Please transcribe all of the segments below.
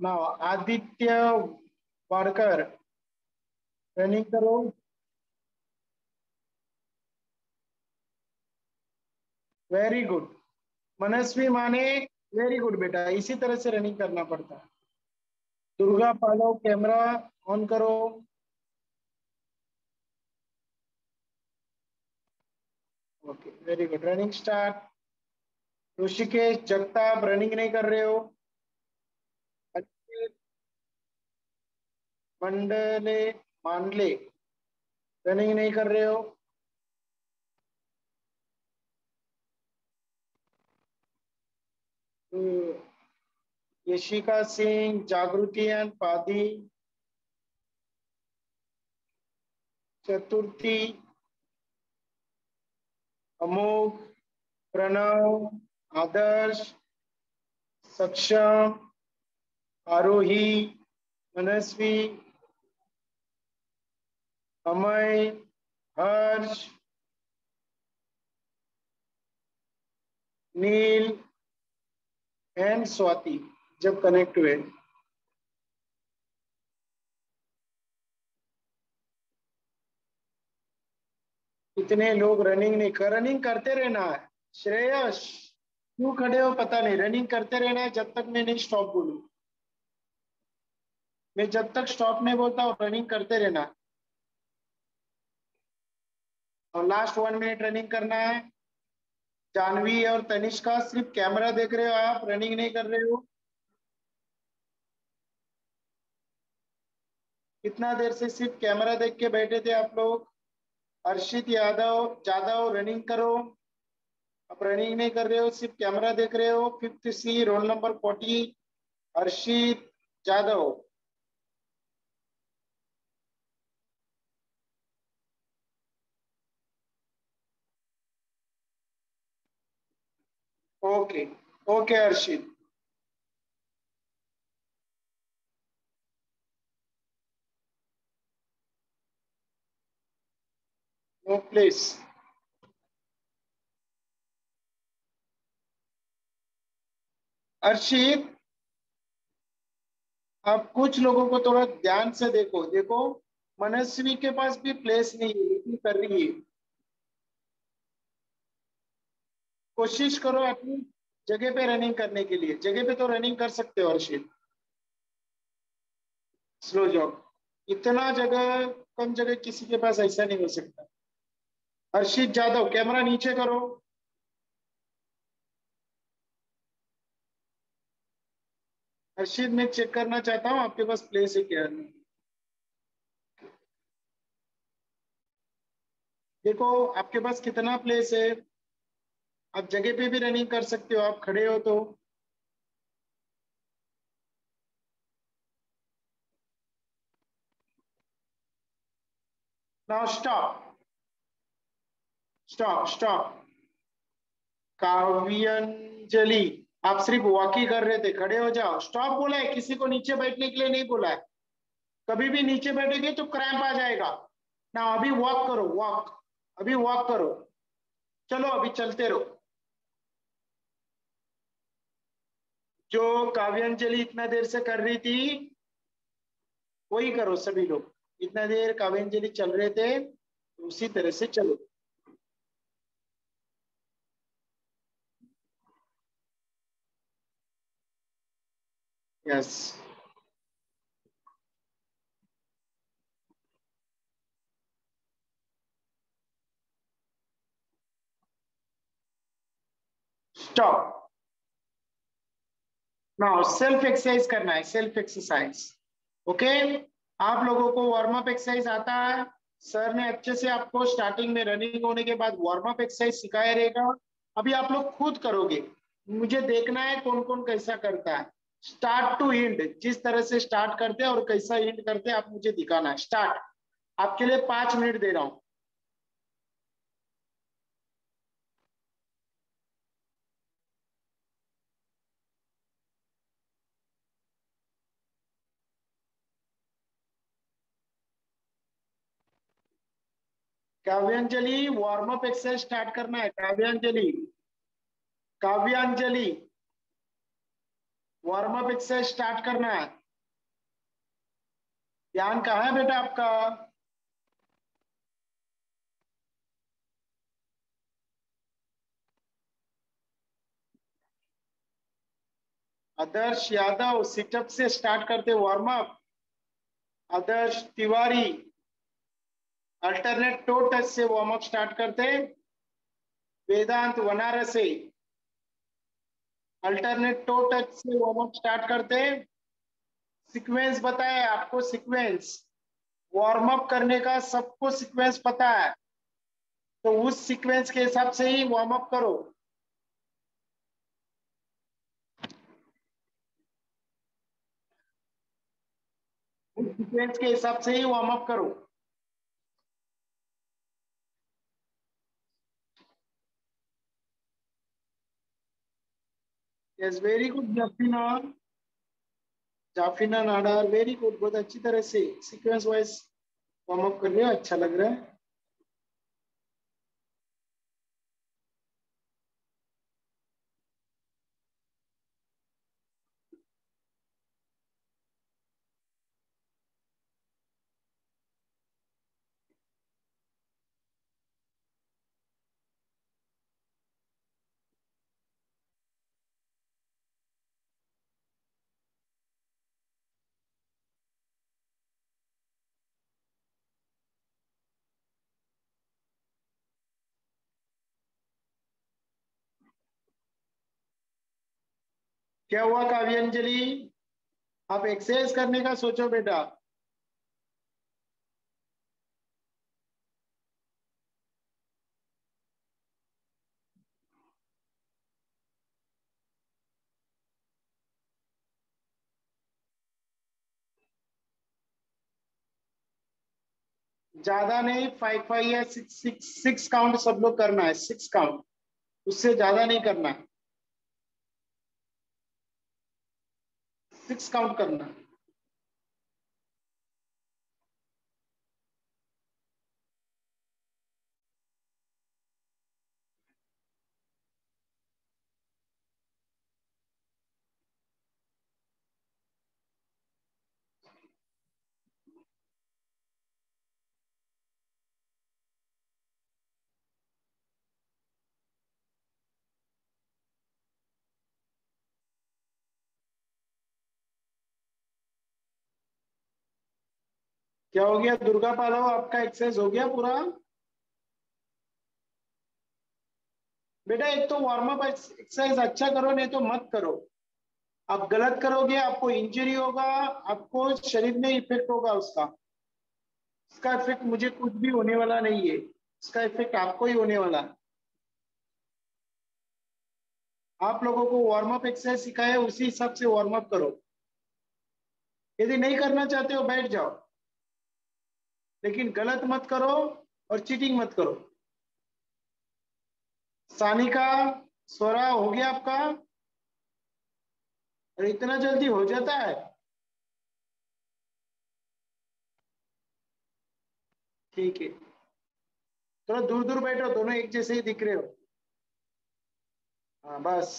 Now Aditya Wadkar, running करो। Very good. Manasvi Mane, very good बेटा, इसी तरह से रनिंग करना पड़ता है। दुर्गा पालो, कैमरा ऑन करो। Okay, very good, running start. Rishikesh Jagtap, running नहीं कर रहे हो। अनिकेत मंडले, मांडले, रनिंग नहीं कर रहे हो। यशिका सिंह, जागृतियन पादी, चतुर्थी, अमोघ, प्रणव, आदर्श, सक्षम, आरोही, मनस्वी, अमय, हर्ष, नील एंड स्वाति जब कनेक्ट हुए। इतने लोग रनिंग नहीं कर, रनिंग करते रहना है। श्रेयस, क्यों खड़े हो पता नहीं, रनिंग करते रहना है जब तक मैं नहीं स्टॉप बोलूं। मैं जब तक स्टॉप नहीं बोलता हूँ रनिंग करते रहना है। और लास्ट 1 मिनट रनिंग करना है। जानवी और तनिष्का सिर्फ कैमरा देख रहे हो, आप रनिंग नहीं कर रहे हो। कितना देर से सिर्फ कैमरा देख के बैठे थे आप लोग। हर्षित यादव जादव, रनिंग करो। आप रनिंग नहीं कर रहे हो, सिर्फ कैमरा देख रहे हो। 5th C, roll number 40, Harshit Jadhav. Okay, okay Harshit. No please. Harshit, आप कुछ लोगों को थोड़ा ध्यान से देखो। देखो, मनस्वी के पास भी प्लेस नहीं है लेकिन कर रही है। कोशिश करो अपनी जगह पे रनिंग करने के लिए। जगह पे तो रनिंग कर सकते हो हर्षित। स्लो जाओ। इतना जगह, कम जगह किसी के पास ऐसा नहीं हो सकता। हर्षित जादव, कैमरा नीचे करो। हर्षित, मैं चेक करना चाहता हूँ आपके पास प्लेस है क्या नहीं। देखो आपके पास कितना प्लेस है। आप जगह पे भी रनिंग कर सकते हो, आप खड़े हो तो। Now stop, stop, stop. काव्यांजलि, आप सिर्फ वॉक ही कर रहे थे, खड़े हो जाओ। स्टॉप बोला है, किसी को नीचे बैठने के लिए नहीं बोला है। कभी भी नीचे बैठेंगे तो क्रैम्प आ जाएगा। ना अभी वॉक करो, वॉक। अभी वॉक करो। चलो अभी चलते रहो। जो काव्यांजलि इतना देर से कर रही थी वही करो सभी लोग। इतना देर काव्यांजलि चल रहे थे तो उसी तरह से चलो। Yes, stop. Now self exercise करना है, सेल्फ एक्सरसाइज। ओके, आप लोगों को वार्म अप एक्सरसाइज आता है। सर ने अच्छे से आपको स्टार्टिंग में रनिंग होने के बाद वार्म अप एक्सरसाइज सिखाया रहेगा। अभी आप लोग खुद करोगे। मुझे देखना है कौन कौन कैसा करता है। स्टार्ट टू एंड, जिस तरह से स्टार्ट करते हैं और कैसा एंड करते हैं आप मुझे दिखाना है। स्टार्ट। आपके लिए 5 मिनट दे रहा हूं। काव्यांजलि, वार्म अप एक्सरसाइज स्टार्ट करना है। काव्यांजलि, काव्यांजलि, वार्म अप एक्सरसाइज स्टार्ट करना है। ध्यान कहाँ है बेटा आपका? आदर्श यादव सिटअप से स्टार्ट करते warm up. Adarsh Tiwari alternate to touch से वार्म अप स्टार्ट करते। वेदांत वनारसे अल्टरनेट टो टच से वार्म अप स्टार्ट करते। सीक्वेंस बताए आपको, सीक्वेंस वार्म अप करने का सबको सीक्वेंस पता है, तो उस सीक्वेंस के हिसाब से ही वार्म अप करो। उस सीक्वेंस के हिसाब से ही वार्म अप करो। Yes, very good Jafina. Jafina Nadar very good, बहुत अच्छी तरह से सीक्वेंस वाइज वार्म अप कर रहे हो, अच्छा लग रहा है। क्या हुआ काव्यांजलि? आप एक्सरसाइज करने का सोचो बेटा। ज्यादा नहीं, 5 5 या 6 6 काउंट सब लोग करना है, 6 काउंट, उससे ज्यादा नहीं करना है, 6 काउंट करना है। क्या हो गया दुर्गा पालो, आपका एक्सरसाइज हो गया पूरा? बेटा एक तो वार्म अप एक्सरसाइज अच्छा करो, नहीं तो मत करो। आप गलत करोगे आपको इंजरी होगा, आपको शरीर में इफेक्ट होगा उसका। इसका इफेक्ट मुझे कुछ भी होने वाला नहीं है, इसका इफेक्ट आपको ही होने वाला है। आप लोगों को वार्म अप एक्सरसाइज सिखाया है, उसी हिसाब से वार्म अप करो। यदि नहीं करना चाहते हो बैठ जाओ, लेकिन गलत मत करो और चीटिंग मत करो। सानिका, स्वरा हो गया आपका? अरे इतना जल्दी हो जाता है? ठीक है, थोड़ा दूर दूर बैठो, दोनों एक जैसे ही दिख रहे हो। हाँ बस,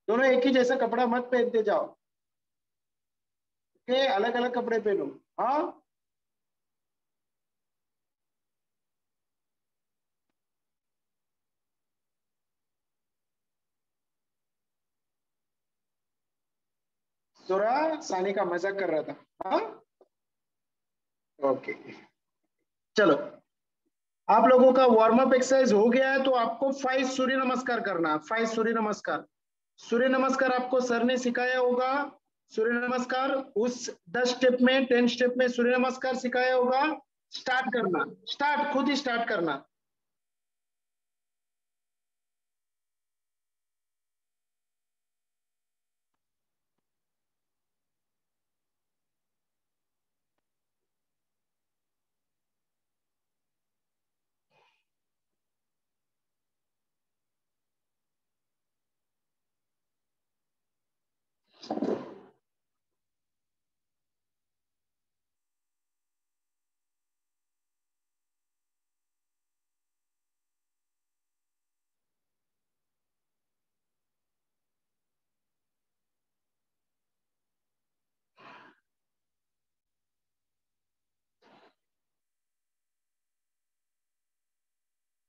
दोनों एक ही जैसा कपड़ा मत पहनते जाओ, के अलग अलग कपड़े पहनो। हाँ, स्वरा सानिका मजाक कर रहा था। हाँ, ओके, चलो। आप लोगों का वार्म अप एक्सरसाइज हो गया है, तो आपको 5 सूर्य नमस्कार करना है, 5 सूर्य नमस्कार। सूर्य नमस्कार आपको सर ने सिखाया होगा। सूर्य नमस्कार उस 10 स्टेप में, 10 स्टेप में सूर्य नमस्कार सिखाया होगा। स्टार्ट करना, स्टार्ट खुद ही स्टार्ट करना।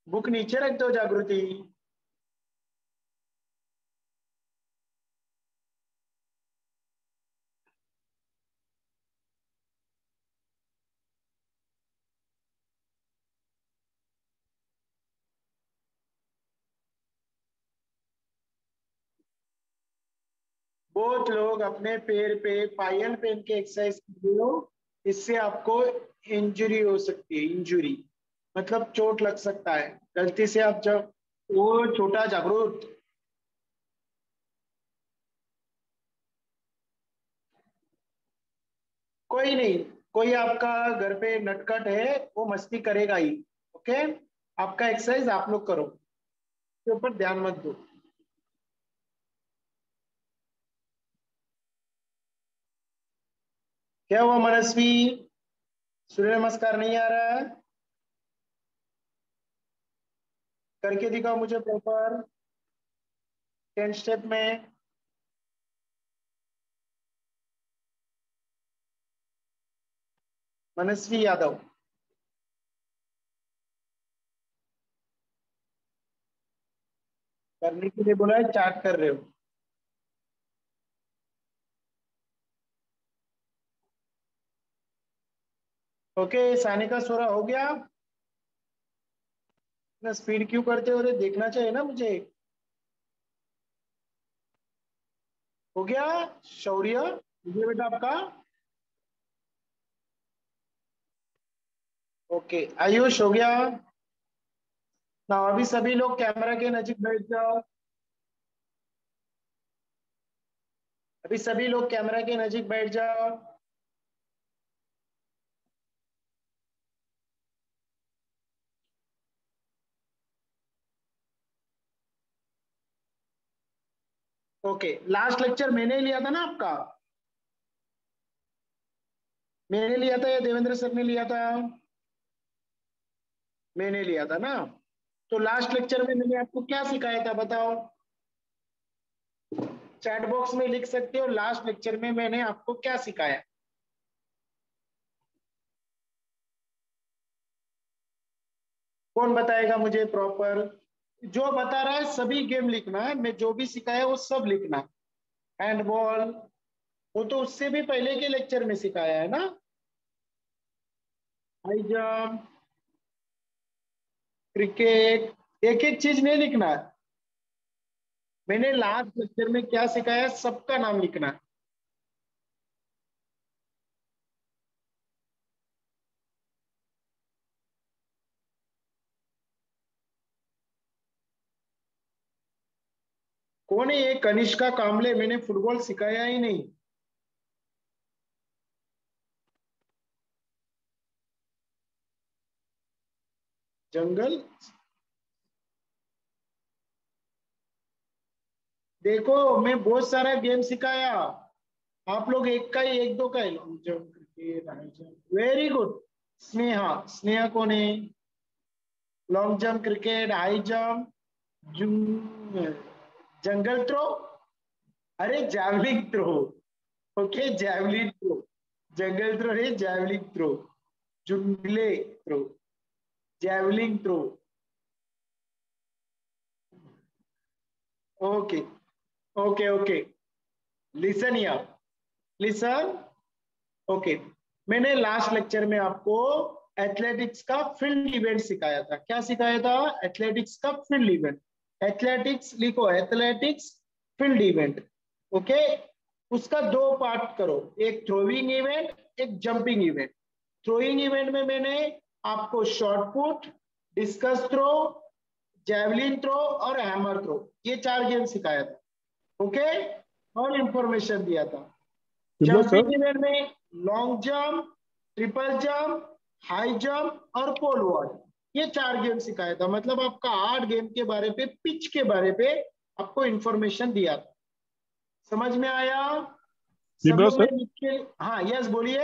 बुक नीचे रख दो जागृति। बहुत लोग अपने पैर पे पायल पहन के एक्सरसाइज करो, इससे आपको इंजरी हो सकती है। इंजुरी मतलब चोट लग सकता है गलती से आप जब। वो छोटा जागरूक, कोई नहीं, कोई आपका घर पे नटखट है वो मस्ती करेगा ही। ओके, आपका एक्सरसाइज आप लोग करो, के ऊपर ध्यान मत दो। क्या हुआ मनस्वी, सूर्य नमस्कार नहीं आ रहा है? करके दिखाओ मुझे प्रॉपर 10 स्टेप में। मनस्वी यादव, करने के लिए बोला है, चैट कर रहे हो। ओके, सानिका सोरा हो गया ना? स्पीड क्यों करते हो रे, देखना चाहिए ना मुझे। हो गया शौर्य, ये बेटा आपका। ओके आयुष हो गया ना? अभी सभी लोग कैमरा के नजीक बैठ जाओ। अभी सभी लोग कैमरा के नजीक बैठ जाओ। ओके, लास्ट लेक्चर मैंने लिया था ना आपका? मैंने लिया था या देवेंद्र सर ने लिया था? मैंने लिया था ना? तो लास्ट लेक्चर में मैंने आपको क्या सिखाया था बताओ? चैट बॉक्स में लिख सकते हो, लास्ट लेक्चर में मैंने आपको क्या सिखाया? कौन बताएगा मुझे प्रॉपर? जो बता रहा है सभी गेम लिखना है, मैं जो भी सिखाया वो सब लिखना है। हैंडबॉल वो तो उससे भी पहले के लेक्चर में सिखाया है ना। हाई जंप, क्रिकेट, एक एक चीज नहीं लिखना है। मैंने लास्ट लेक्चर में क्या सिखाया सबका नाम लिखना है। कौन है ये कनिष्का कामले? मैंने फुटबॉल सिखाया ही नहीं। जंगल, देखो मैं बहुत सारा गेम सिखाया, आप लोग एक का ही, एक दो का ही। Long jump, cricket, high jump, very good. Sneha, Sneha कौन है? Long jump, cricket, high jump, jungle throw, अरे javelin throw. Okay javelin throw, jungle throw है, javelin throw, jungle throw, javelin throw. Okay okay okay, listen here, listen. Okay, मैंने last lecture में आपको athletics का field event सिखाया था। क्या सिखाया था? एथलेटिक्स का फील्ड इवेंट। एथलेटिक्स लिखो, एथलेटिक्स फील्ड इवेंट। ओके, उसका दो पार्ट करो, एक थ्रोइंग इवेंट, एक जंपिंग इवेंट। थ्रोइंग इवेंट में मैंने आपको short put, discus throw, javelin throw और हैमर थ्रो, ये चार गेम सिखाया था। ओके, और इंफॉर्मेशन दिया था। शिमला सर। जंपिंग इवेंट में long jump, triple jump, high jump और पोल वॉल्ट, ये चार गेम सिखाया था। मतलब आपका 8 गेम के बारे पे, पिच के बारे पे आपको इंफॉर्मेशन दिया था। समझ में आया? सब शिमला लोग ने सर। लिख के, हाँ यस बोलिए।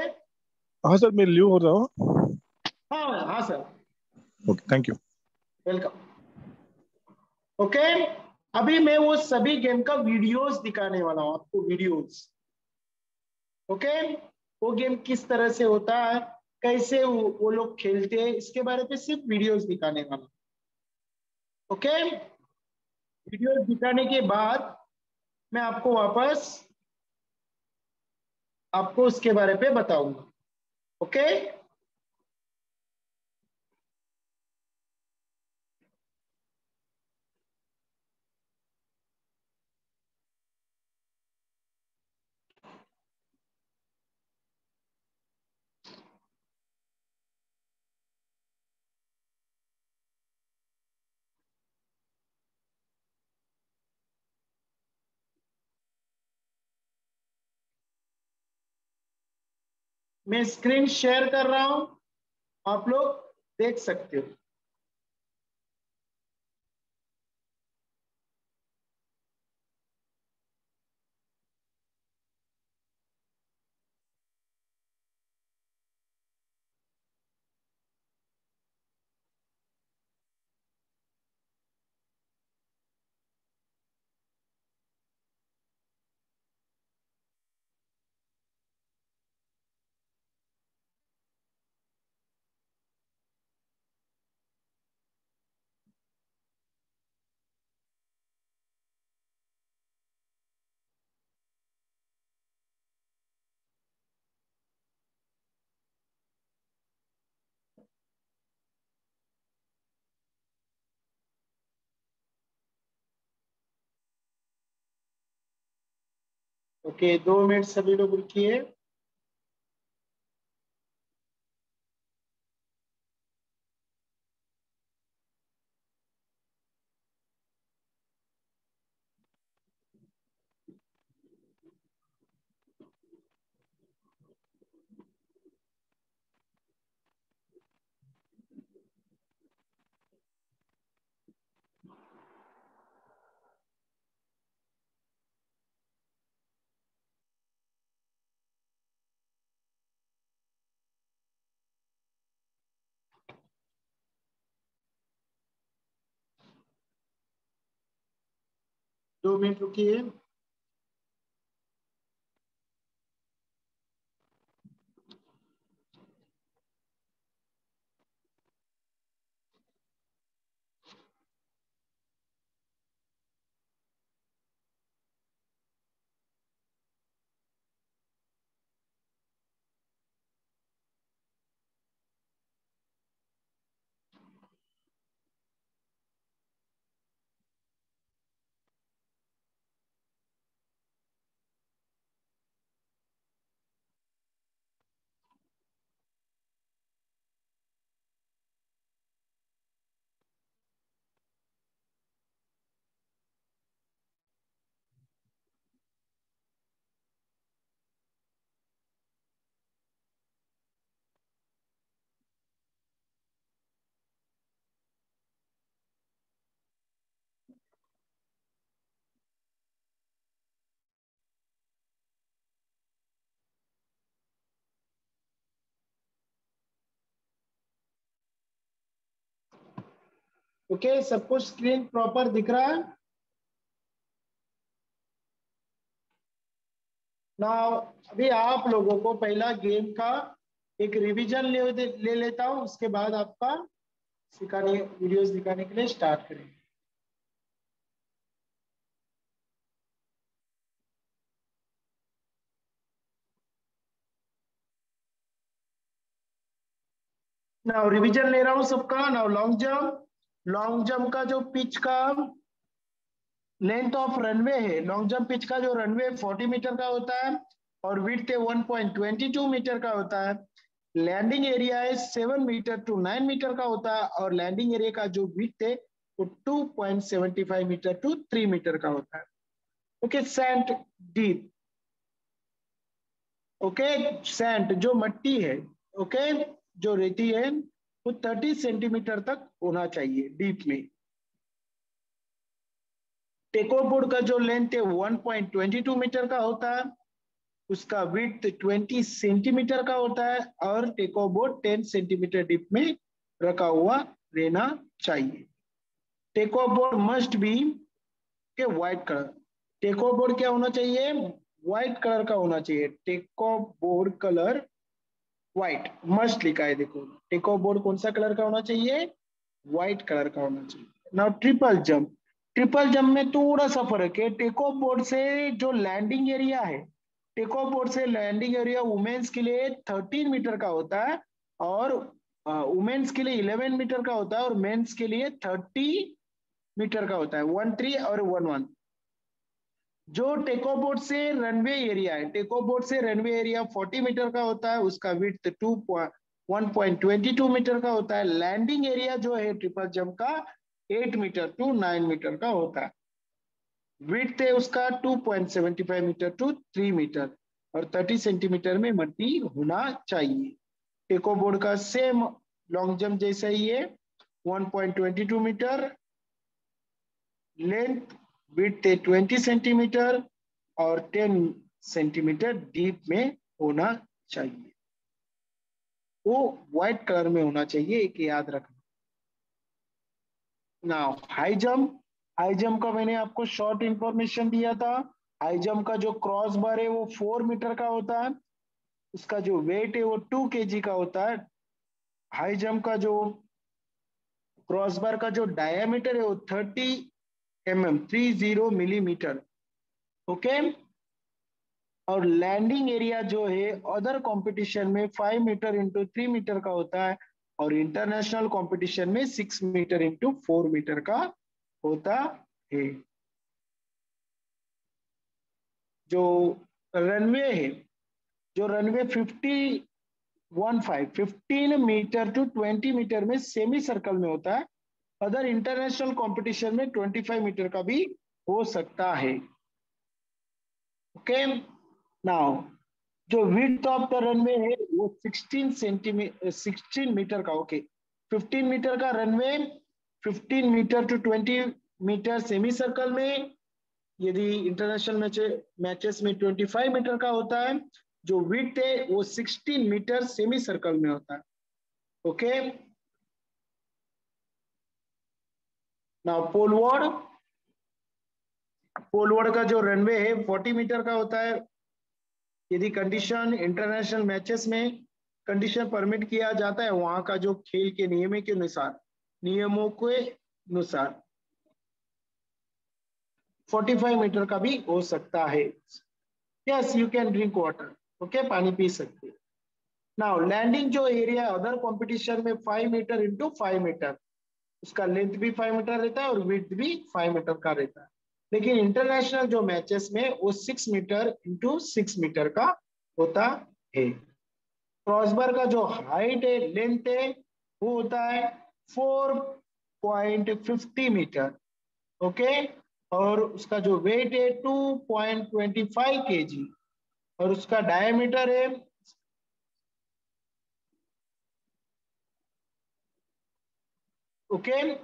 हाँ सर, मैं लियो हो रहा हूँ। हाँ हाँ sir, okay, thank you. Welcome. Okay, अभी मैं वो सभी गेम का वीडियोस दिखाने वाला हूँ आपको, वीडियोस। ओके, वो गेम किस तरह से होता है, कैसे वो लोग खेलते हैं, इसके बारे पे सिर्फ वीडियोस दिखाने वाला। ओके, वीडियो दिखाने के बाद मैं आपको वापस आपको उसके बारे पे बताऊंगा। ओके, मैं स्क्रीन शेयर कर रहा हूं, आप लोग देख सकते हो। ओके, 2 मिनट सभी लोग रुकिए। दो मिनट रुकिए। ओके, सबको स्क्रीन प्रॉपर दिख रहा है ना? अभी आप लोगों को पहला गेम का एक रिवीजन ले लेता हूं, उसके बाद आपका सिखाने वीडियोस दिखाने के लिए स्टार्ट करेंगे। नाउ रिवीजन ले रहा हूं सबका। नाउ लॉन्ग जंप का जो पिच का लेंथ ऑफ रनवे है, लॉन्ग जंप पिच का जो रनवे 40 मीटर का होता है और विड्थ 1.22 मीटर का होता है। लैंडिंग एरिया है 7 मीटर टू 9 मीटर का होता है और लैंडिंग एरिया का जो विड्थ है वो 2.75 मीटर टू 3 मीटर का होता है। Okay, sand deep, okay, sand जो मट्टी है, ओके, जो रेती है वो 30 सेंटीमीटर तक होना चाहिए डीप में। टेको बोर्ड का जो लेंथ है 1.22 मीटर का होता है, उसका विड्थ 20 सेंटीमीटर का होता है और टेको बोर्ड 10 सेंटीमीटर डीप में रखा हुआ रहना चाहिए। टेको बोर्ड मस्ट बी के व्हाइट कलर। टेको बोर्ड क्या होना चाहिए? व्हाइट कलर का होना चाहिए। टेको बोर्ड कलर व्हाइट मस्ट लिखा है, देखो टेको बोर्ड कौन सा कलर का होना चाहिए? व्हाइट कलर का होना चाहिए। नाउ ट्रिपल जंप में थोड़ा सा फर्क है। टेक ऑफ बोर्ड से जो लैंडिंग एरिया है, टेक ऑफ बोर्ड से लैंडिंग एरिया वुमेन्स के लिए 13 मीटर का होता है और वुमेन्स के लिए 11 मीटर का होता है और मेंस के लिए 30 मीटर का होता है, 13 और 11। जो टेक ऑफ बोर्ड से रनवे एरिया है, टेक ऑफ बोर्ड से रनवे एरिया 40 मीटर का होता है, उसका विड्थ 1.22 मीटर का होता है। लैंडिंग एरिया जो है ट्रिपल जंप का 8 मीटर टू 9 मीटर का होता है। विड्थ है उसका 2.75 मीटर टू 3 मीटर और 30 सेंटीमीटर में मट्टी होना चाहिए। टेक ऑफ बोर्ड का सेम लॉन्ग जंप जैसा ही है, 1.22 मीटर, लेंथ विड्थ 20 सेंटीमीटर और 10 सेंटीमीटर डीप में होना चाहिए। वो व्हाइट कलर में होना चाहिए, एक याद रखना। नाउ हाई जंप का मैंने आपको शॉर्ट इंफॉर्मेशन दिया था। हाई जंप का जो क्रॉस बार है वो 4 मीटर का होता है, उसका जो वेट है वो 2 kg का होता है। हाई जंप का जो क्रॉस बार का जो डायमीटर है वो 30 मिलीमीटर। ओके। और लैंडिंग एरिया जो है अदर कंपटीशन में 5 मीटर इंटू 3 मीटर का होता है और इंटरनेशनल कंपटीशन में 6 मीटर इंटू 4 मीटर का होता है। जो रनवे है, जो रनवे 15 मीटर टू 20 मीटर में सेमी सर्कल में होता है। अदर इंटरनेशनल कंपटीशन में 25 मीटर का भी हो सकता है। ओके। नाउ जो विड्थ ऑफ द रनवे है वो 16 मीटर का। ओके, 15 मीटर का runway, 15 metre to 20 metre semi circle में। यदि इंटरनेशनल मैचेस में 25 मीटर का होता है। जो विड्थ है वो 16 मीटर सेमी सर्कल में होता है। ओके। नाउ पोलवर्ड का जो रनवे है 40 मीटर का होता है। यदि कंडीशन इंटरनेशनल मैचेस में कंडीशन परमिट किया जाता है, वहां का जो खेल के नियमों के अनुसार 45 मीटर का भी हो सकता है। Yes, you can drink water. Okay, पानी पी सकते। नाउ लैंडिंग जो एरिया अदर कंपटीशन में 5 मीटर इंटू 5 मीटर, उसका लेंथ भी 5 मीटर रहता है और विड्थ भी 5 मीटर का रहता है। लेकिन इंटरनेशनल जो मैचेस में वो 6 मीटर इंटू 6 मीटर का होता है। क्रॉसबार का जो हाइट है, लेंथ है, वो होता है 4.50 मीटर। ओके। और उसका जो वेट है 2.25 kg और उसका डायमीटर है ओके।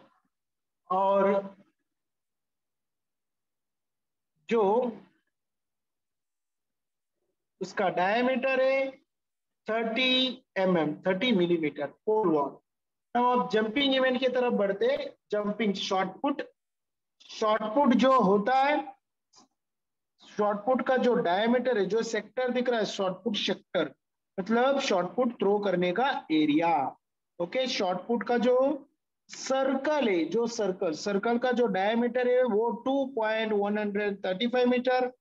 और जो उसका डायमीटर है 30 मिलीमीटर। पोल वॉल। अब आप जंपिंग इवेंट की तरफ बढ़ते। जंपिंग शॉर्ट पुट जो होता है, शॉर्ट पुट का जो डायमीटर है, जो सेक्टर दिख रहा है शॉर्ट पुट सेक्टर, मतलब शॉर्ट पुट थ्रो करने का एरिया। ओके। शॉर्ट पुट का जो सर्कल है, जो सर्कल का जो डायमीटर है वो 2.135 मीटर।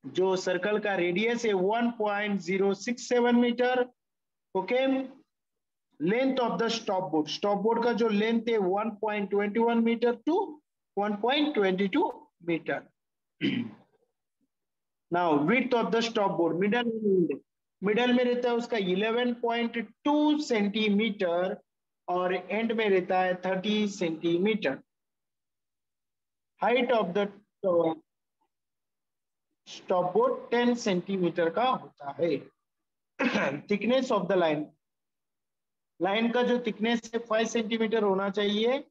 जो सर्कल का रेडियस है 1.067 metre. Okay. Length of the stop board का जो लेंथ है 1.21 metre to 1.22 metre. Now width of the stop board, middle में रहता है उसका 11.2 सेंटीमीटर और एंड में रहता है 30 centimetre. Height of the stop board 10 centimetre का होता है। थिकनेस ऑफ द लाइन का जो थिकनेस है 5 सेंटीमीटर होना चाहिए।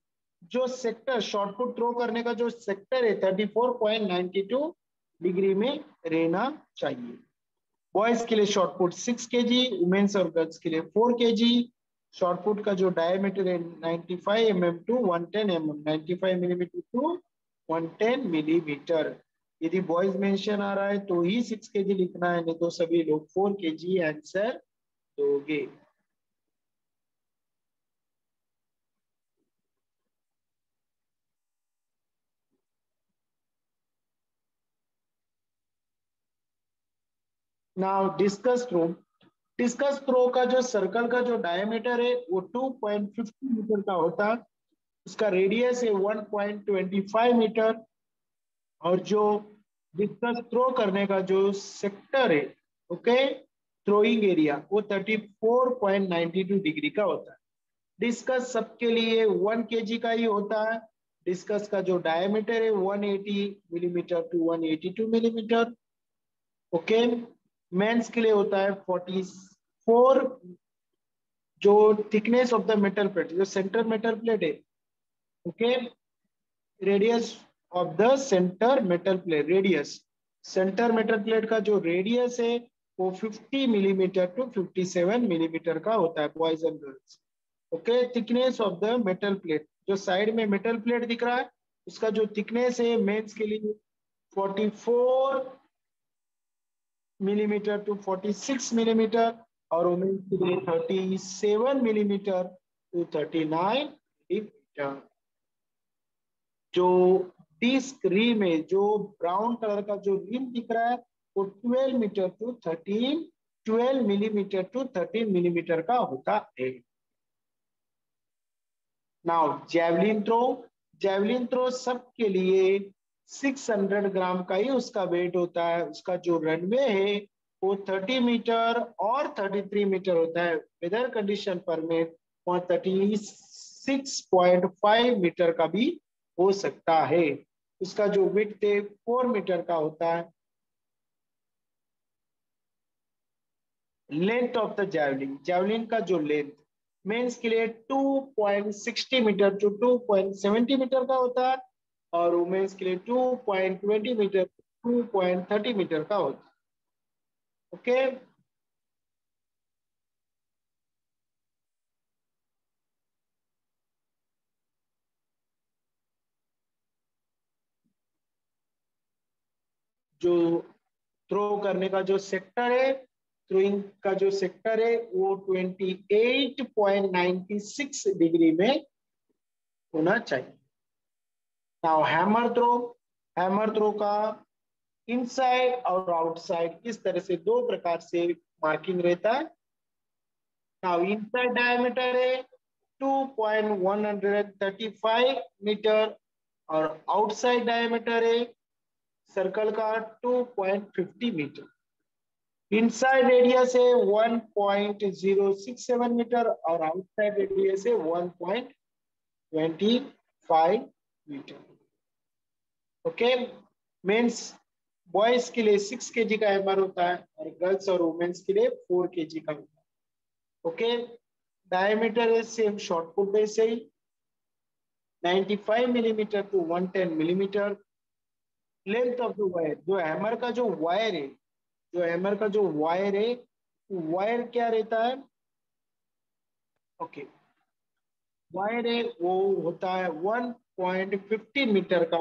जो सेक्टर शॉर्ट पुट थ्रो करने का जो सेक्टर है 34.92 डिग्री में रहना चाहिए। बॉयज के लिए शॉर्ट पुट 6 kg, वुमेन्स और गर्ल्स के लिए 4 kg। शॉर्ट पुट का जो डायमीटर है 95 mm to 110 mm, 95 millimetre to 110 millimetre. यदि बॉयज मेंशन आ रहा है तो ही 6 kg लिखना है, नहीं तो सभी लोग 4 kg आंसर दोगे। Now discus throw. Discus throw का जो सर्कल का जो डायमीटर है वो 2.50 मीटर का होता है, उसका रेडियस है 1.25 मीटर, और जो डिस्कस थ्रो करने का जो सेक्टर है, ओके, थ्रोइंग एरिया, वो 34.92 डिग्री का होता है। डिस्कस सबके लिए 1 kg का ही होता है। डिस्कस का जो डायमीटर है 180 millimetre to 182 millimetre, okay. Men's के लिए होता है 44। जो thickness of the metal plate, जो सेंटर मेटल प्लेट है, okay, radius of the centre metal plate, radius, centre metal plate का जो रेडियस है वो 50 मिलीमीटर टू 57 मिलीमीटर का होता है, boys and girls. Okay, thickness of the metal plate, जो साइड में मेटल प्लेट दिख रहा है उसका जो थिकनेस है मेंस के लिए 44 मिलीमीटर टू 46 मिलीमीटर, और वुमेन्स के लिए 37 मिलीमीटर टू 39 मिलीमीटर। जो डिस्क रिम है, जो ब्राउन कलर का जो रिम दिख रहा है वो 12 मिलीमीटर टू 13 मिलीमीटर का होता है। Now javelin throw. Javelin throw सबके लिए 600 ग्राम का ही उसका वेट होता है। उसका जो रनवे है वो 30 मीटर और 33 मीटर होता है। वेदर कंडीशन परमिट और 36.5 मीटर का भी हो सकता है। उसका जो विड्थ है 4 मीटर का होता है। Length of the javelin, javelin का जो लेंथ मेंस के लिए 2.60 मीटर टू 2.70 मीटर का होता है, और वुमेन्स के लिए 2.20 मीटर 2.30 मीटर का होता है। ओके, जो थ्रो करने का जो सेक्टर है, थ्रोइंग का जो सेक्टर है वो 28.96 डिग्री में होना चाहिए। Now hammer throw. Hammer throw का इनसाइड और आउटसाइड इस तरह से दो प्रकार से मार्किंग रहता है। नाउ इनसाइड डायमीटर है 2.135 मीटर, और आउटसाइड डायमीटर है सर्कल का 2.50 मीटर। इनसाइड रेडियस है 1.067 मीटर, और आउटसाइड रेडियस है 1.25 मीटर। ओके, मेंस बॉयज के लिए 6 kg का हैमर होता है, और गर्ल्स और वुमेन्स के लिए 4 kg का होता है। ओके, डायमीटर है सेम शॉर्ट पुट बेस से ही 95 millimetre to 110 millimetre. Length of the wire, जो हैमर का जो वायर है, जो हैमर का जो वायर है, वायर क्या रहता है, ओके, वायर है वो होता है 1.50 मीटर का,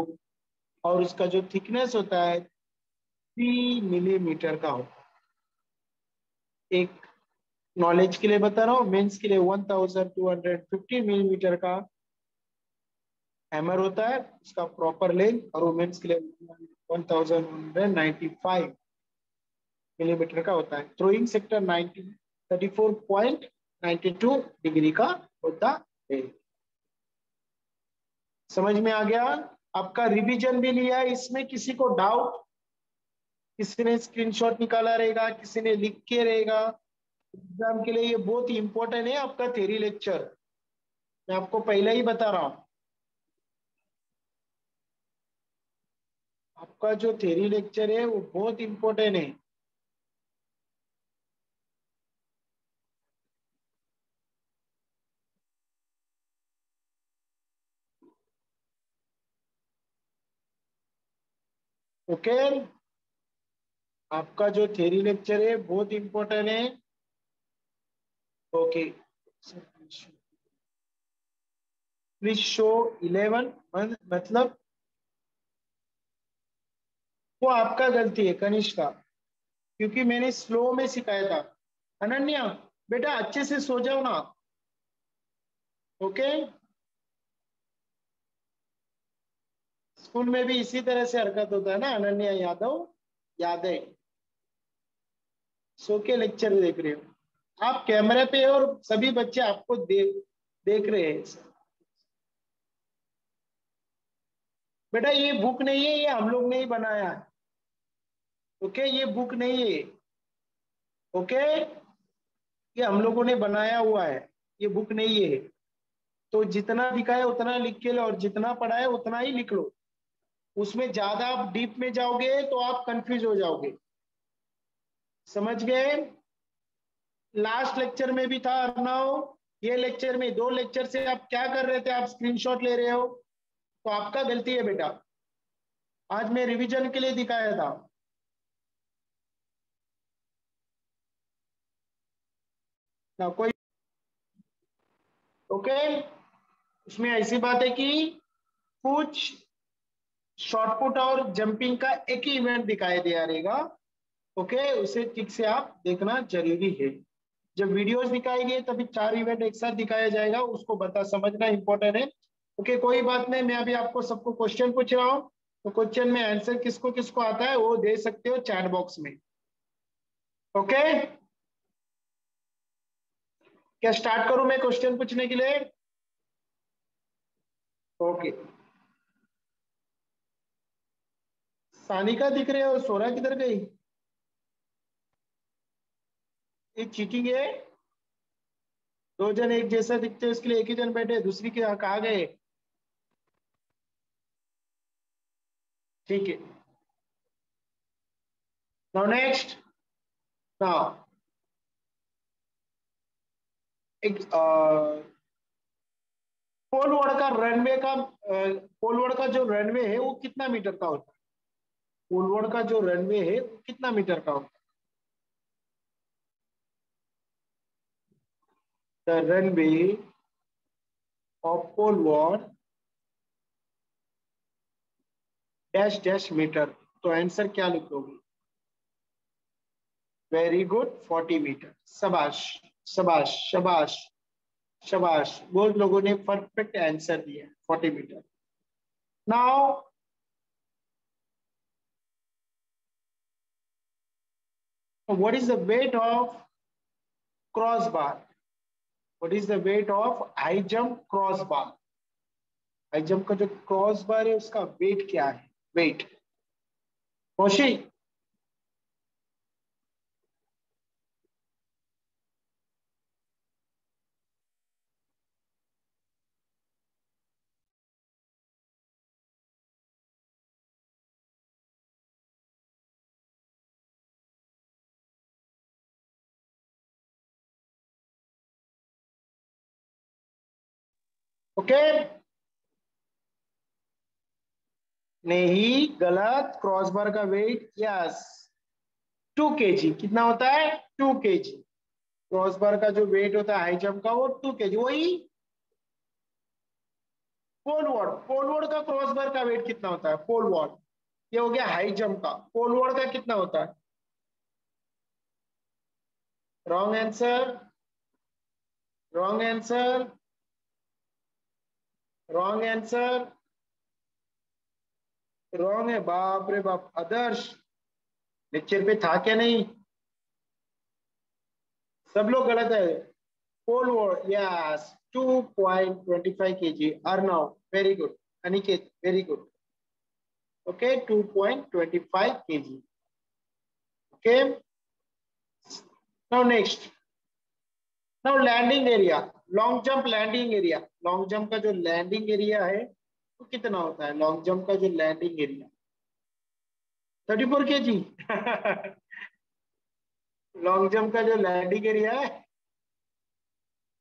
और उसका जो थिकनेस होता है 3 मिलीमीटर का होता है। एक नॉलेज के लिए बता रहा हूँ, मेंस के लिए 1250 मिलीमीटर का हैमर होता है, उसका प्रॉपर लेंथ, और वुमेन्स के लिए 1195 मिलीमीटर का होता है। थ्रोइंग सेक्टर 34.92 डिग्री का होता है। समझ में आ गया? आपका रिवीजन भी लिया है, इसमें किसी को डाउट? किसी ने स्क्रीनशॉट निकाला रहेगा, किसी ने लिख के रहेगा? एग्जाम के लिए ये बहुत ही इंपॉर्टेंट है आपका थ्योरी लेक्चर, मैं आपको पहले ही बता रहा हूं। आपका जो थ्योरी लेक्चर है वो बहुत इंपॉर्टेंट है। ओके, आपका जो थ्योरी लेक्चर है बहुत इंपॉर्टेंट है। ओके, प्लीज शो 11, मतलब वो आपका गलती है कनिष्क का, क्योंकि मैंने स्लो में सिखाया था। अनन्या बेटा अच्छे से सो जाओ ना। ओके, स्कूल में भी इसी तरह से हरकत होता है ना अनन्या यादव, याद है? सो के लेक्चर देख रहे हो आप कैमरे पे और सभी बच्चे आपको देख रहे हैं। बेटा ये बुक नहीं है, ये हम लोग ने ही बनाया है। ओके ये बुक नहीं है। ओके ये हम लोगों ने बनाया हुआ है, ये बुक नहीं है। तो जितना लिखा है उतना लिख के लो और जितना पढ़ा है उतना ही लिख लो। उसमें ज्यादा आप डीप में जाओगे तो आप कंफ्यूज हो जाओगे। समझ गए? लास्ट लेक्चर में भी था अर्णव, ये लेक्चर में, 2 लेक्चर से आप क्या कर रहे थे, आप स्क्रीनशॉट ले रहे हो, तो आपका गलती है बेटा। आज मैं रिवीजन के लिए दिखाया था। ना कोई ओके। उसमें ऐसी बात है कि कुछ शॉर्टपुट और जंपिंग का एक ही इवेंट दिखाई दिया रहेगा। ओके उसे ठीक से आप देखना जरूरी है। जब वीडियोस दिखाई गई तभी 4 इवेंट एक साथ दिखाया जाएगा, उसको बता समझना इंपॉर्टेंट है। ओके कोई बात नहीं, मैं अभी आपको सबको क्वेश्चन पूछ रहा हूँ, तो क्वेश्चन में आंसर किसको किसको आता है वो दे सकते हो चैट बॉक्स में। ओके क्या स्टार्ट करूं मैं क्वेश्चन पूछने के लिए? ओके सानिका दिख रहे हो, सोरा किधर गई? ये चीटिंग है। 2 जन एक जैसा दिखते हैं उसके लिए एक ही जन बैठे, दूसरी के कहा गए? ठीक है नाउ नेक्स्ट। नाउ एक पोलवर्ड का रनवे का पोलवर्ड का जो रनवे है वो कितना मीटर का होता है? पोलवर्ड का जो रनवे है वो कितना मीटर का होता है? The runway of pole vault dash dash metre. तो आंसर क्या लिखोगे? Very good 40 metre. शबाश शबाश शबाश शबाश, बहुत लोगों ने परफेक्ट आंसर दिया 40 metre. Now what is the weight of cross bar? What is the weight of high jump cross bar? High jump का जो क्रॉस बार है उसका वेट क्या है? वेट होशी। ओके नहीं गलत, क्रॉस बार का वेट यस 2 kg कितना होता है? 2 kg। क्रॉस बार का जो वेट होता है हाई जंप का वो 2 kg। वही पोल वॉर्ड का क्रॉस बार का वेट कितना होता है? पोल वॉर्ड, ये हो गया हाई जंप का, पोल वॉर्ड का कितना होता है? Wrong answer wrong answer wrong answer wrong है। बाप रे बाप आदर्श, लेक्चर पे था क्या नहीं? सब लोग गलत है। Pole vault yes 2.25 kg। Arnav very good. Aniket very good. Okay 2.25 kg। Okay now next. Now landing area, long jump landing area. Long jump का जो लैंडिंग एरिया है वो कितना होता है? लॉन्ग जंप का जो landing area 34 kg। Long jump का जो लैंडिंग एरिया है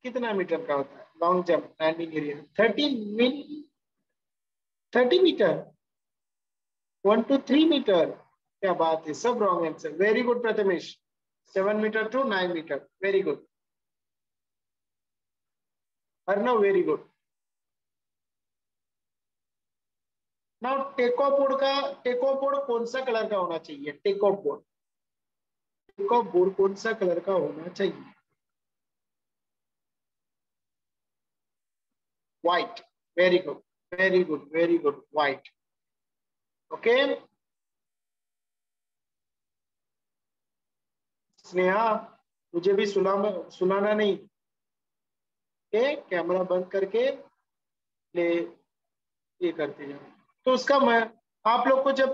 कितना मीटर का होता है? Long jump landing area 30 metre, 1 to 3 metre. क्या बात है, सब wrong answer. Very good Prathamesh, 7 metre to 9 metre. Very good Arnav very good. Now take off board कौन सा कलर का होना चाहिए? टेक ऑफ बोर्ड कौन सा कलर का होना चाहिए? White very good very good very good white. Okay Sneha मुझे भी सुनाना नहीं, कैमरा बंद करके ले ये करते जाओ। तो उसका मैं आप लोग को जब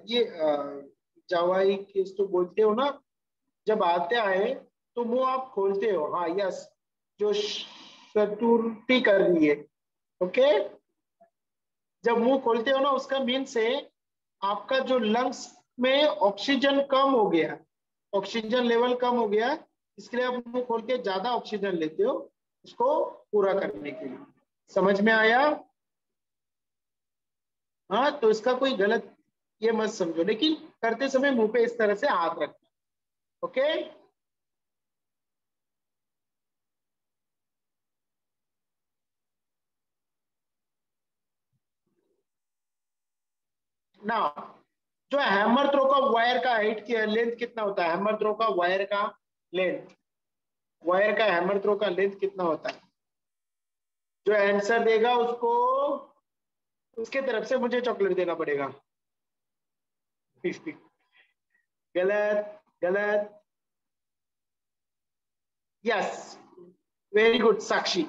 ये जावाई केस तो बोलते हो ना, जब आते आए तो मुंह आप खोलते हो, हाँ यस, जो चतुर्थी करनी है, ओके। जब मुंह खोलते हो ना उसका मीन से आपका जो लंग्स में ऑक्सीजन कम हो गया, ऑक्सीजन लेवल कम हो गया, इसके लिए आप मुंह खोल के ज्यादा ऑक्सीजन लेते हो उसको पूरा करने के लिए। समझ में आया? हाँ, तो इसका कोई गलत ये मत समझो, लेकिन करते समय मुंह पे इस तरह से हाथ रखना, ओके। ना जो हैमर थ्रो का वायर का हाइट की लेंथ कितना होता है? हैमर थ्रो का वायर का लेंथ, वायर का हैमर थ्रो का लेंथ कितना होता है? जो आंसर देगा उसको उसके तरफ से मुझे चॉकलेट देना पड़ेगा। गलत गलत। Yes, very good Sakshi,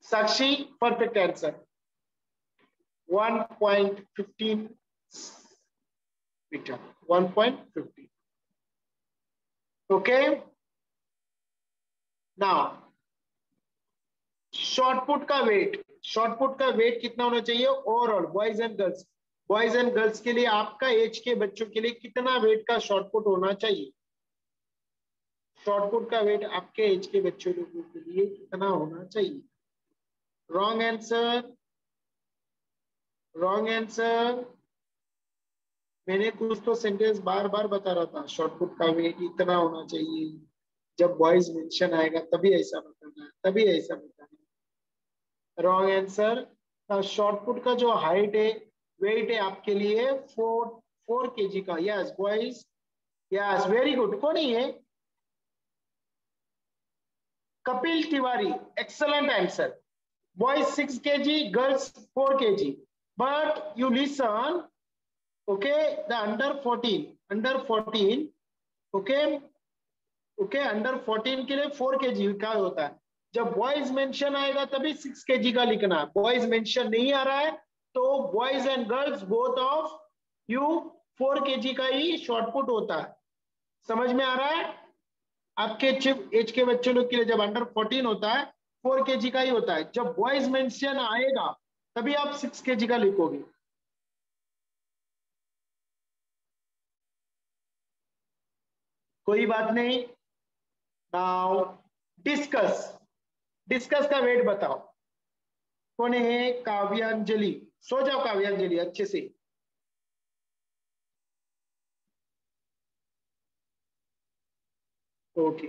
Sakshi perfect answer 1.15 metre, 1.15, okay. Now shot put का वेट, शॉर्टपुट का वेट कितना होना चाहिए overall boys and girls? Boys and girls के लिए आपका एज के बच्चों के लिए कितना वेट का शॉर्टपुट होना चाहिए? शॉर्टपुट का वेट आपके एज के बच्चों लोगों के लिए कितना होना चाहिए? Wrong answer, wrong answer. मैंने कुछ तो सेंटेंस बार बार बता रहा था, शॉर्टपुट का वेट इतना होना चाहिए, जब बॉयज मेंशन आएगा तभी ऐसा बताना है, तभी ऐसा बताना है। Wrong answer. शॉर्टपुट का जो हाइट है, वेट है आपके लिए 4 kg का। Yes boys, yes very good. कौन है ये? Kapil Tiwari, excellent answer. Boys 6 kg, girls 4 kg. But you listen, okay? The under 14, okay? Okay, under 14 के लिए 4 kg का होता है। जब बॉयज मेंशन आएगा तभी 6 kg का लिखना है। बॉयज मेंशन नहीं आ रहा है तो boys and girls both of you 4 kg का ही शॉर्टपुट होता है। समझ में आ रहा है? आपके एज के बच्चों लोग के लिए जब अंडर 14 होता है 4 kg का ही होता है। जब बॉयज मेंशन आएगा तभी आप 6 kg का लिखोगे। कोई बात नहीं। नाउ डिस्कस, डिस्कस का वेट बताओ। कौन है? काव्यांजलि। सो जाओ काव्यांजलि अच्छे से। Okay,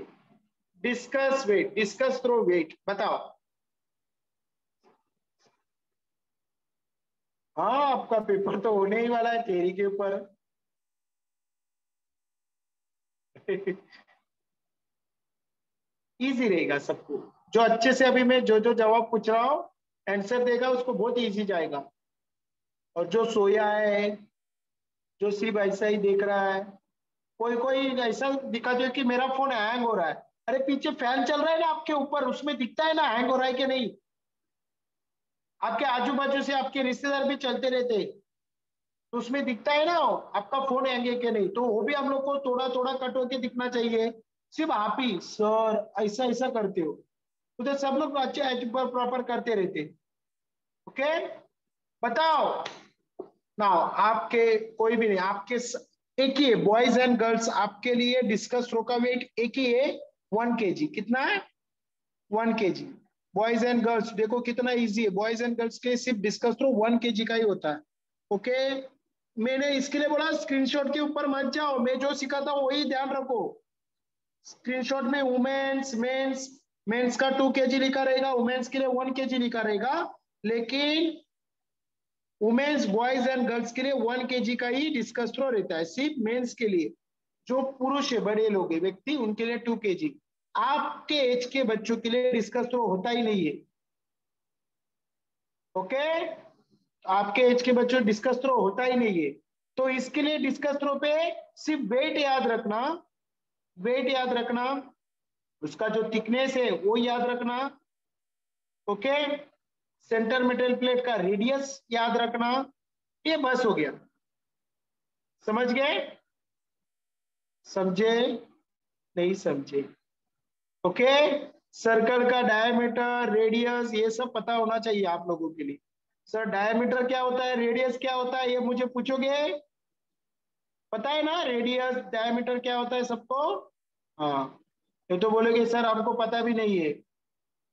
discus weight, discus throw weight बताओ। हाँ, आपका पेपर तो होने ही वाला है थ्योरी के ऊपर। इजी रहेगा सबको। जो अच्छे से अभी मैं जो जो जवाब पूछ रहा हूँ आंसर देगा उसको बहुत इजी जाएगा। और जो सोया है, जो सिर्फ ऐसा ही देख रहा है, कोई कोई ऐसा दिखा दे कि मेरा फोन हैंग हो रहा है, अरे पीछे फैन चल रहा है ना आपके ऊपर, उसमें दिखता है ना हैंग हो रहा है कि नहीं? आपके आजू बाजू से आपके रिश्तेदार भी चलते रहते हैं, तो उसमें दिखता है ना आपका फोन हैंग है कि नहीं। तो वो भी हम लोग को थोड़ा थोड़ा कट होके दिखना चाहिए। सिर्फ आप ही सर ऐसा ऐसा करते हो, उधर सब लोग अच्छे प्रॉपर करते रहते। ओके, बताओ। ना आपके कोई भी नहीं, आपके एक ही है बॉयज एंड गर्ल्स, आपके लिए डिस्कस थ्रो का वेट एक ही है 1 kg। कितना है? 1 kg। बॉयज एंड गर्ल्स देखो कितना इजी है, बॉयज एंड गर्ल्स के सिर्फ डिस्कस थ्रो 1 kg का ही होता है। ओके, मैंने इसके लिए बोला स्क्रीनशॉट के ऊपर मत जाओ, मैं जो सिखाता हूँ वही ध्यान रखो। स्क्रीनशॉट में वुमेन्स मेंस, मेंस का 2 kg लिखा रहेगा, वुमेन्स के लिए 1 kg लिखा रहेगा, लेकिन वुमेन्स बॉयज एंड गर्ल्स के लिए 1 kg का ही डिस्कस थ्रो रहता है। सिर्फ मेंस के लिए, जो पुरुष है बड़े लोग है व्यक्ति, उनके लिए 2 kg। आपके एज के बच्चों के लिए डिस्कस थ्रो होता ही नहीं है। ओके, आपके एज के बच्चों डिस्कस थ्रो होता ही नहीं है। तो इसके लिए डिस्कस थ्रो पे सिर्फ वेट याद रखना, वेट याद रखना, उसका जो थिकनेस है वो याद रखना, ओके, सेंटर मेटल प्लेट का रेडियस याद रखना, ये बस हो गया। समझ गए? समझे? नहीं समझे? ओके, सर्कल का डायमीटर, रेडियस, ये सब पता होना चाहिए आप लोगों के लिए। सर डायमीटर क्या होता है, रेडियस क्या होता है, ये मुझे पूछोगे? पता है ना रेडियस डायमीटर क्या होता है सबको? हाँ, ये तो बोलोगे सर हमको पता भी नहीं है।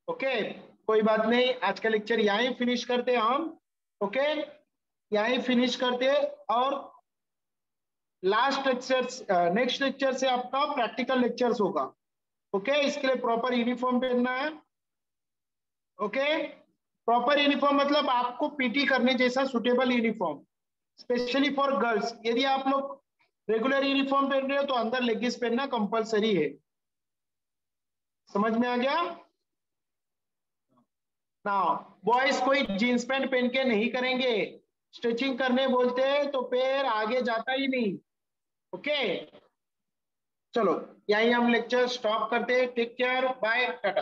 ओके, कोई बात नहीं, आज का लेक्चर यहाँ ही फिनिश करते हैं हम। ओके, यहाँ ही फिनिश करते हैं, और लास्ट लेक्चर, नेक्स्ट लेक्चर से आपका प्रैक्टिकल लेक्चर्स होगा। ओके, इसके लिए प्रॉपर यूनिफॉर्म पहनना है। ओके, प्रॉपर यूनिफॉर्म मतलब आपको पीटी करने जैसा suitable uniform, specially for girls. यदि आप लोग रेगुलर यूनिफॉर्म पहन रहे हो तो अंदर लेगिंग्स पहनना कंपलसरी है। समझ में आ गया? ना बॉयज कोई जींस पैंट पहन के नहीं करेंगे, स्ट्रेचिंग करने बोलते हैं तो पैर आगे जाता ही नहीं। ओके, चलो यही हम लेक्चर स्टॉप करते हैं। Take care, bye, Tata.